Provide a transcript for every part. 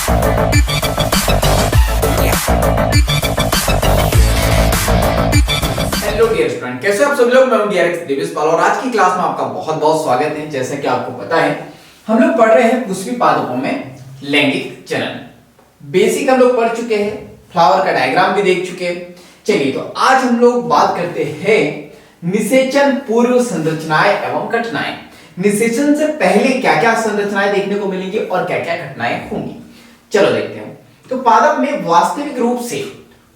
Hello dear student, कैसे आप सभी लोग। मैं हूं डीआरएक्स देवेशपाल और आज की क्लास में आपका बहुत बहुत स्वागत है। जैसे कि आपको पता है हम लोग पढ़ रहे हैं पुष्पी पादपों में लैंगिक जनन। बेसिक हम लोग पढ़ चुके हैं, फ्लावर का डायग्राम भी देख चुके हैं। चलिए तो आज हम लोग बात करते हैं निषेचन पूर्व संरचनाएं एवं घटनाएं। निषेचन से पहले क्या क्या संरचनाएं देखने को मिलेंगी और क्या क्या घटनाएं होंगी, चलो देखते हैं। तो पादप में वास्तविक रूप से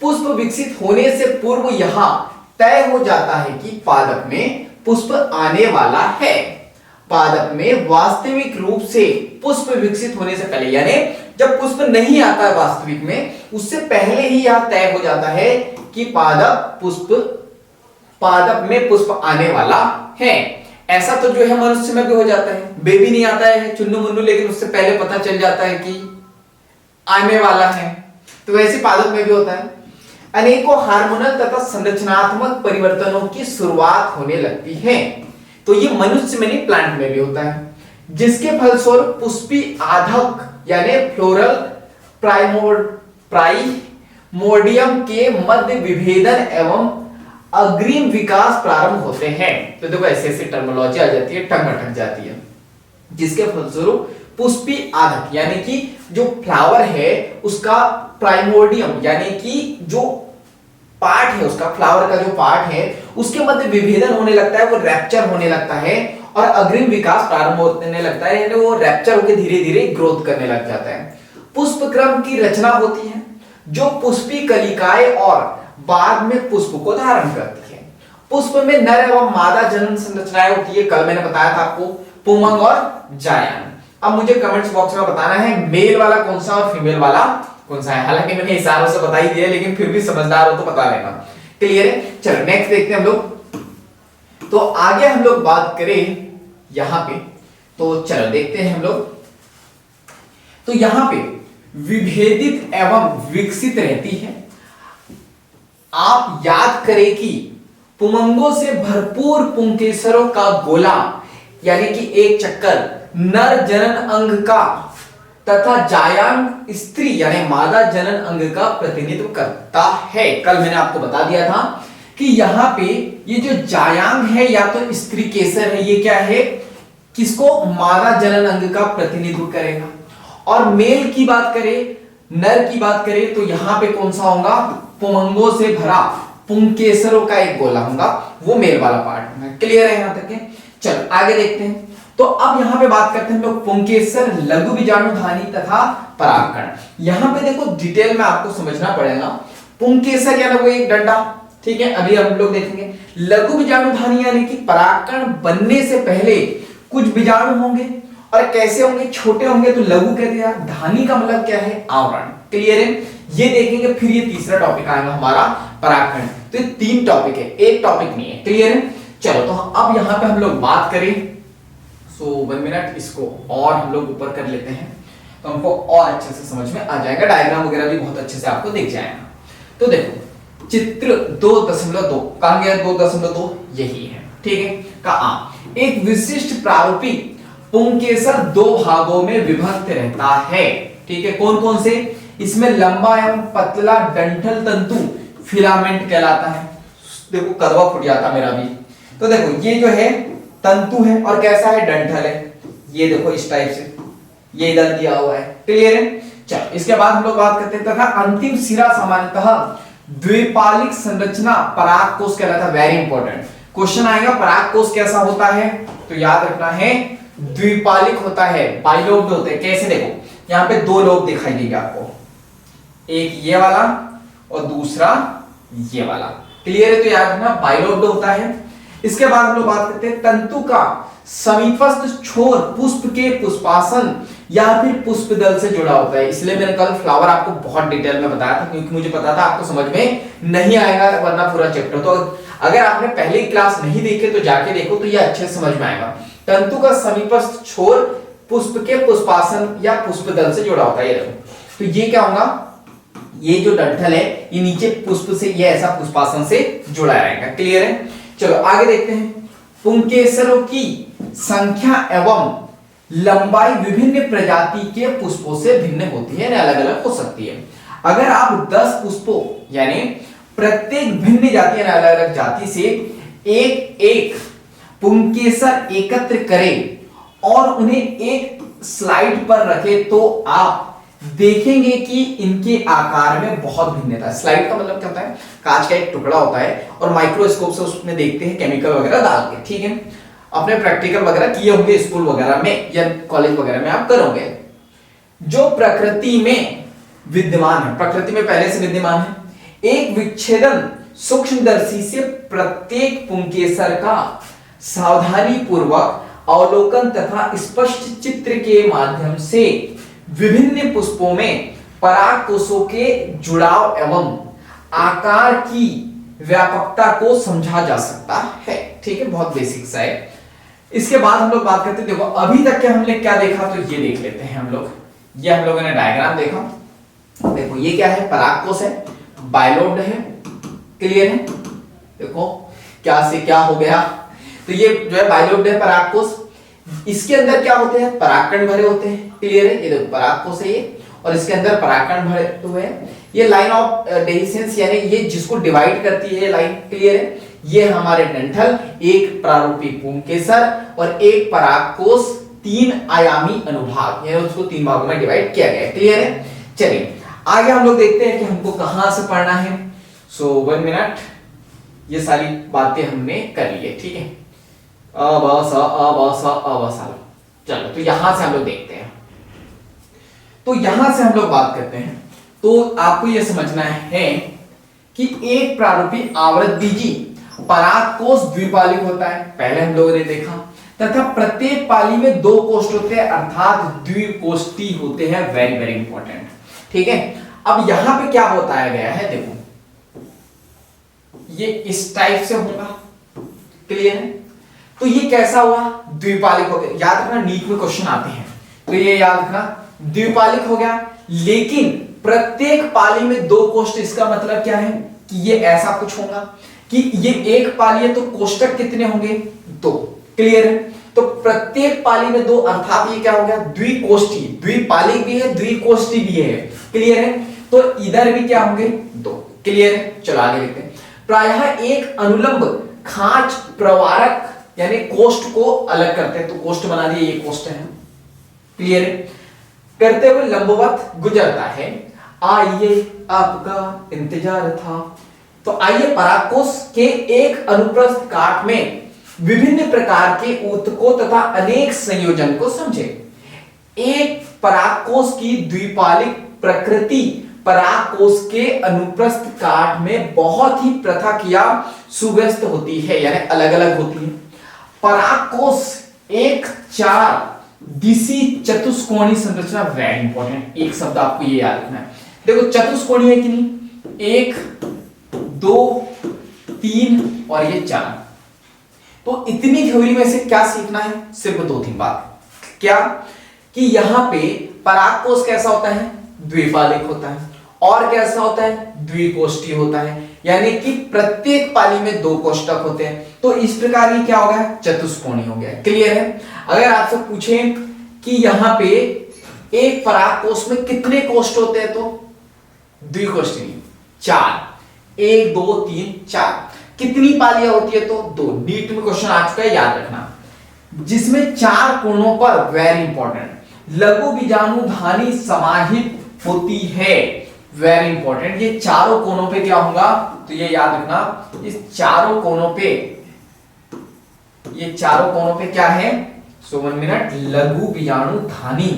पुष्प विकसित होने से पूर्व यहां तय हो जाता है कि पादप में पुष्प आने वाला है। पादप में वास्तविक रूप से पुष्प विकसित होने से पहले, यानी जब पुष्प नहीं आता है वास्तविक में, उससे पहले ही यह तय हो जाता है कि पादप में पुष्प आने वाला है। ऐसा तो जो है मनुष्य में भी हो जाता है, बेबी नहीं आता है चुन्नू मुन्नू, लेकिन उससे पहले पता चल जाता है कि आने वाला है। तो वैसे पादप में भी होता है। अनेकों हार्मोनल तथा संरचनात्मक परिवर्तनों की शुरुआत होने लगती है। तो ये मनुष्य में नहीं, प्लांट में भी होता है, जिसके फलस्वरूप पुष्पी आधक यानी फ्लोरल प्राइमोर्डियम के मध्य विभेदन एवं अग्रिम विकास प्रारंभ होते हैं। तो देखो ऐसे ऐसे टर्मिनोलॉजी आ जाती है, टंग अटक जाती है। जिसके फलस्वरूप पुष्पी आधक यानी कि जो फ्लावर है उसका प्राइमोर्डियम यानी कि जो पार्ट है, उसका फ्लावर का जो पार्ट है उसके मध्य विभेदन होने लगता है, वो रैप्चर होने लगता है और अग्रिम विकास प्रारंभ होने लगता है, यानी वो रैप्चर होकर धीरे धीरे ग्रोथ करने लग जाता है। पुष्प क्रम की रचना होती है जो पुष्पी कलिकाएं और बाद में पुष्प को धारण करती है। पुष्प में नर एवं मादा जनन संरचनाएं होती है। कल मैंने बताया था आपको पुमंग और जायन। अब मुझे कमेंट्स बॉक्स में बताना है मेल वाला कौन सा और फीमेल वाला कौन सा है। हालांकि मैंने इशारों से बता ही दिया, लेकिन फिर भी समझदार हो तो बता लेना। क्लियर है? चलो नेक्स्ट देखते हैं हम लोग। तो आगे हम लोग बात करें यहां पे, तो चलो देखते हैं हम लोग। तो यहां पे विभेदित एवं विकसित रहती है। आप याद करें कि पुमंगों से भरपूर पुंकेसरों का गोला यानी कि एक चक्कर नर जनन अंग का तथा जायांग स्त्री यानी मादा जनन अंग का प्रतिनिधित्व करता है। कल मैंने आपको बता दिया था कि यहां पे ये जो जायांग है या तो स्त्री केसर है, ये क्या है, किसको, मादा जनन अंग का प्रतिनिधित्व करेगा। और मेल की बात करें, नर की बात करें, तो यहां पे कौन सा होगा, पुमंगों से भरा पुंकेसरों का एक गोला होगा, वो मेल वाला पार्ट होगा। क्लियर है यहां तक है? चलो आगे देखते हैं। तो अब यहां पे बात करते हैं हम लोग पुंकेसर, लघु बीजाणुधानी तथा परागकण। यहां पे देखो डिटेल में आपको समझना पड़ेगा। पुंकेसर यानी वो एक डंडा, ठीक है, अभी हम लोग देखेंगे। लघु बीजाणुधानी यानी कि परागकण बनने से पहले कुछ बीजाणु होंगे और कैसे होंगे, छोटे होंगे तो लघु कह दिया। धानी का मतलब क्या है, आवरण। क्लियर है? ये देखेंगे। फिर ये तीसरा टॉपिक आएगा हमारा परागकण। तो ये तीन टॉपिक है, एक टॉपिक नहीं है। क्लियर है? चलो तो अब यहां पे हम लोग बात करें, सो 1 मिनट इसको और हम लोग ऊपर कर लेते हैं तो हमको और अच्छे से समझ में आ जाएगा। डायग्राम वगैरह भी बहुत अच्छे से आपको दिख जाएगा। तो देखो चित्र 2.2 कहां गया, 2.2 यही है, ठीक है। कहा एक विशिष्ट प्रारूपिक पुंकेसर दो भागों में विभक्त रहता है, ठीक है। कौन कौन से, इसमें लंबा एवं पतला डंठल तंतु फिलामेंट कहलाता है। देखो कदवा फुट जाता मेरा भी। तो देखो ये जो है तंतु है और कैसा है, डंठल है। ये देखो इस टाइप से ये इधर दिया हुआ है। क्लियर है? चलो इसके बाद हम लोग बात करते हैं तथा अंतिम सिरा सामान्यतः द्विपालिक संरचना परागकोश कहलाता है। वेरी इंपॉर्टेंट क्वेश्चन आएगा, परागकोश कैसा होता है, तो याद रखना है द्विपालिक होता है, बाइलोब्ड होते हैं। कैसे, देखो यहां पे दो लोब दिखाई देगा आपको, एक ये वाला और दूसरा ये वाला। क्लियर है? तो याद रखना बाइलोब्ड होता है। इसके बाद हम लोग बात करते हैं तंतु का समीपस्थ छोर पुष्प के पुष्पासन या फिर पुष्प दल से जुड़ा होता है। इसलिए मैंने कल फ्लावर आपको बहुत डिटेल में बताया था, क्योंकि मुझे पता था आपको समझ में नहीं आएगा वरना पूरा चैप्टर। तो अगर आपने पहली क्लास नहीं देखे तो जाके देखो, तो ये अच्छे से समझ में आएगा। तंतु का समीपस्थ छोर पुष्प के पुष्पासन या पुष्प दल से जुड़ा होता है। ये देखो, तो ये क्या होगा, ये जो डंठल है ये नीचे पुष्प से, ये ऐसा पुष्पासन से जुड़ा रहेगा। क्लियर है? चलो आगे देखते हैं। पुंकेसरों की संख्या एवं लंबाई विभिन्न प्रजाति के पुष्पों से भिन्न होती है, अलग अलग हो सकती है। अगर आप 10 पुष्पों यानी प्रत्येक भिन्न जाति अलग अलग जाति से एक एक पुंकेसर एकत्र करें और उन्हें एक स्लाइड पर रखें तो आप देखेंगे कि इनके आकार में बहुत भिन्नता है। स्लाइड का मतलब क्या होता है, कांच का एक टुकड़ा होता है और माइक्रोस्कोप से उसमें देखते हैं केमिकल वगैरह डाल के, ठीक है। अपने प्रैक्टिकल वगैरह किए होंगे स्कूल वगैरह में या कॉलेज वगैरह में आप करोगे। जो प्रकृति में विद्यमान है, प्रकृति में पहले से विद्यमान है, एक विच्छेदन सूक्ष्मदर्शी से प्रत्येक पुंकेसर का सावधानी पूर्वक अवलोकन तथा स्पष्ट चित्र के माध्यम से विभिन्न पुष्पों में परागकोशों के जुड़ाव एवं आकार की व्यापकता को समझा जा सकता है, ठीक है। बहुत बेसिक सा है। इसके बाद हम लोग बात करते हैं, देखो अभी तक के हमने क्या देखा, तो ये देख लेते हैं हम लोग। ये हम लोगों ने डायग्राम देखा, देखो ये क्या है, परागकोश है, बायलोब्ड है, क्लियर है। देखो क्या से क्या हो गया, तो ये जो है बायलोब्ड है परागकोश। इसके अंदर क्या होते हैं, परागकण भरे होते हैं, क्लियर है। ये देखो परागकोश है ये, और इसके अंदर परागकण भरे हुए हैं। ये लाइन ऑफ डेhiscence यानी ये जिसको डिवाइड करती है लाइन, क्लियर है। ये हमारे डंठल, एक प्रारूपी पुंकेसर और एक परागकोश, 3 आयामी अनुभाग, यानी उसको 3 भागों में डिवाइड किया गया है, क्लियर है। चलिए आगे हम लोग देखते हैं कि हमको कहां से पढ़ना है। सो 1 मिनट, ये सारी बातें हमने कर ली है, ठीक है। चलो तो यहां से हम लोग देखते हैं, तो यहां से हम लोग बात करते हैं। तो आपको यह समझना है कि एक प्रारूपी आवृतबीजी परागकोश द्विपालिक होता है, पहले हम लोगों ने देखा, तथा प्रत्येक पाली में 2 कोष्ठ होते हैं, अर्थात द्विकोष्ठी होते हैं। वेरी वेरी इंपॉर्टेंट, ठीक है। अब यहां पे क्या बताया गया है, देखो ये इस टाइप से होगा, क्लियर है। तो ये कैसा हुआ, द्विपालिक हो गया। याद रखना नीट में क्वेश्चन आते हैं, तो ये याद रखना द्विपालिक हो गया। लेकिन प्रत्येक पाली में 2 कोष्ठ, इसका मतलब क्या है कि ये ऐसा कुछ होगा कि ये एक पाली है तो कोष्ठक कितने होंगे, 2, क्लियर है। तो प्रत्येक पाली में 2, अर्थात ये क्या हो गया, द्विकोष्ठी, द्विपालिक भी है द्विकोष्ठी भी है, क्लियर है। तो इधर भी क्या होंगे, 2, क्लियर है। चलो आगे देखते हैं। प्रायः एक अनुलंब खांच प्रवारक यानी कोष्ठ को अलग करते हैं, तो कोष्ठ बना दिए, ये कोष्ठ है, क्लियर है। करते हुए लंबवत गुजरता है, आइए आपका इंतजार था। तो आइए परागकोश के एक अनुप्रस्थ काट में विभिन्न प्रकार के ऊतकों तथा अनेक संयोजन को समझे। एक परागकोश की द्विपालिक प्रकृति परागकोश के अनुप्रस्थ काट में बहुत ही पृथक या सुव्यस्त होती है, यानी अलग अलग होती है। परागकोश एक 4 दिशी चतुष्कोणीय संरचना, वेरी इंपॉर्टेंट, एक शब्द आपको ये याद रखना है। देखो चतुष्कोणीय है कि नहीं, 1 2 3 और ये 4। तो इतनी थ्योरी में से क्या सीखना है, सिर्फ 2-3 बात। क्या कि यहां पे परागकोश कैसा होता है, द्विपालिक होता है, और कैसा होता है, द्विकोष्ठी होता है, यानी कि प्रत्येक पाली में 2 कोष्ठक होते हैं। तो इस प्रकार ये क्या हो गया, चतुष्कोणीय हो गया, क्लियर है। अगर आपसे पूछें कि यहां पे एक परागकोश में कितने कोष्ठ होते हैं, तो द्विकोष्ठी 4, 1 2 3 4। कितनी पालियां होती है, तो 2। नीट में क्वेश्चन आ चुका है, याद रखना, जिसमें 4 कोणों पर, वेरी इंपॉर्टेंट, लघु बीजाणुधानी समाहित होती है, वेरी इंपॉर्टेंट। ये चारों कोनों पे क्या होगा, तो ये याद रखना, इस चारों कोनों पे, ये चारों कोनों पे क्या है, सो 1 मिनट, लघु बीजाणुधानी,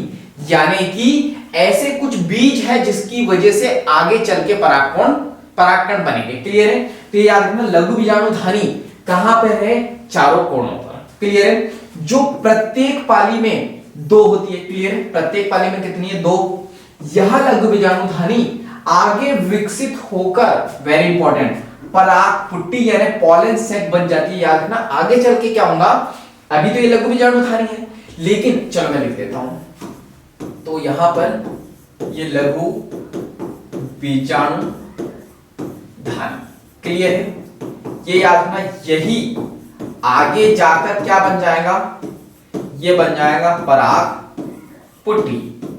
यानी कि ऐसे कुछ बीज है जिसकी वजह से आगे चल के परागकण बनेंगे, क्लियर है। तो ये याद रखना, लघु बीजाणुधानी कहां पर है, चारों कोनों पर, क्लियर है। जो प्रत्येक पाली में 2 होती है, क्लियर है। प्रत्येक पाली में कितनी है, 2। यह लघु बीजाणुधानी आगे विकसित होकर, वेरी इंपॉर्टेंट, परागपुट्टी यानी पॉलन सैक बन जाती है, याद रखना। आगे चल के क्या होगा, अभी तो ये लघु बीजाणुधानी है, लेकिन चलो मैं लिख देता हूं। तो यहां पर ये लघु बीजाणुधानी, क्लियर है। ये याद रखना, यही आगे जाकर क्या बन जाएगा, ये बन जाएगा पराग पुटी।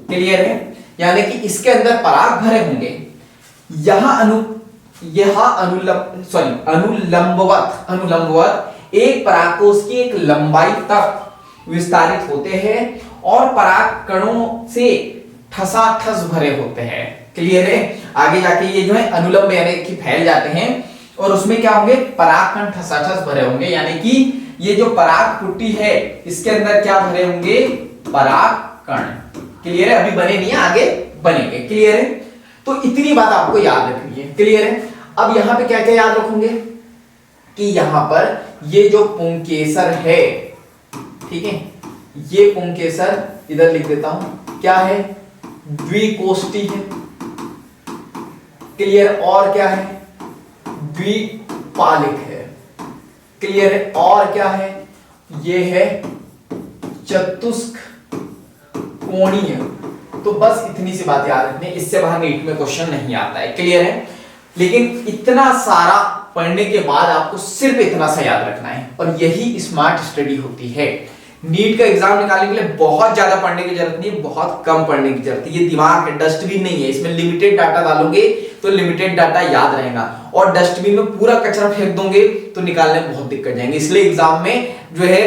क्लियर है? यानी कि इसके अंदर पराग भरे होंगे, अनुलंबवत एक पराग को उसकी एक लंबाई तक विस्तारित होते हैं और पराग कणों से ठसाठस भरे होते हैं। क्लियर है? आगे जाके ये जो है अनुलंब यानी कि फैल जाते हैं और उसमें क्या होंगे, पराग कण ठसाठस भरे होंगे। यानी कि ये जो पराग पुटी है इसके अंदर क्या भरे होंगे, पराग कण। क्लियर है? अभी बने नहीं है, आगे बनेंगे। क्लियर है? तो इतनी बात आपको याद रखनी है। क्लियर है? अब यहां पे क्या क्या याद रखोगे कि यहां पर ये जो पुंकेसर है, ठीक है, ये पुंकेसर इधर लिख देता हूं, क्या है, द्विकोष्ठी है। क्लियर? और क्या है, द्विपालिक है। क्लियर है? और क्या है, ये है चतुष्क कोणीय। तो बस इतनी सी बात याद रखनी है, इससे बाहर नीट में क्वेश्चन नहीं आता है। क्लियर है? लेकिन इतना सारा पढ़ने के बाद आपको सिर्फ इतना सा याद रखना है और यही स्मार्ट स्टडी होती है। नीट का एग्जाम निकालने के लिए बहुत ज्यादा पढ़ने की जरूरत नहीं है, बहुत कम पढ़ने की जरूरत है। ये दिमाग है, डस्टबिन नहीं है, इसमें लिमिटेड डाटा डालोगे तो लिमिटेड डाटा याद रहेगा और डस्टबिन में पूरा कचरा फेंक दोगे तो निकालने में बहुत दिक्कत जाएंगे। इसलिए एग्जाम में जो है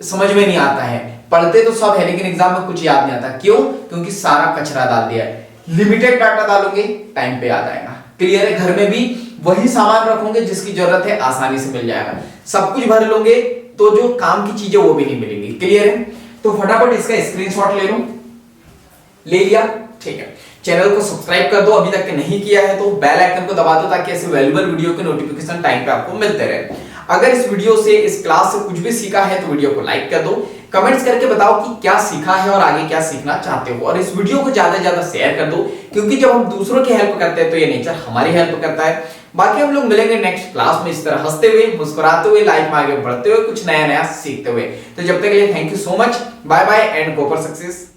समझ में नहीं आता है, पढ़ते तो सब है लेकिन एग्जाम में कुछ याद नहीं आता। क्यों? क्योंकि सारा कचरा डाल दिया है। लिमिटेड डाटा डालोगे टाइम पे याद आएगा। क्लियर है? घर में भी वही सामान रखोगे जिसकी जरूरत है, आसानी से मिल जाएगा। सब कुछ भर लोगे तो जो काम की चीजें वो भी नहीं मिलेंगी। क्लियर है? तो फटाफट इसका स्क्रीनशॉट ले लो। ले लिया? ठीक है। चैनल को सब्सक्राइब कर दो अभी तक नहीं किया है तो, बेल आइकन को दबा दो ताकि ऐसे वैल्यूएबल वीडियो के नोटिफिकेशन टाइम पे आपको मिलते रहे। अगर इस वीडियो से, इस क्लास से कुछ भी सीखा है तो वीडियो को लाइक कर दो, कमेंट्स करके बताओ कि क्या सीखा है और आगे क्या सीखना चाहते हो, और इस वीडियो को ज्यादा से ज्यादा शेयर कर दो क्योंकि जब हम दूसरों की हेल्प करते हैं तो ये नेचर हमारी हेल्प करता है। बाकी हम लोग मिलेंगे नेक्स्ट क्लास में इस तरह हंसते हुए, मुस्कुराते हुए, लाइफ में आगे बढ़ते हुए, कुछ नया नया सीखते हुए। तो जब तक के लिए thank you so much, bye bye and go for success.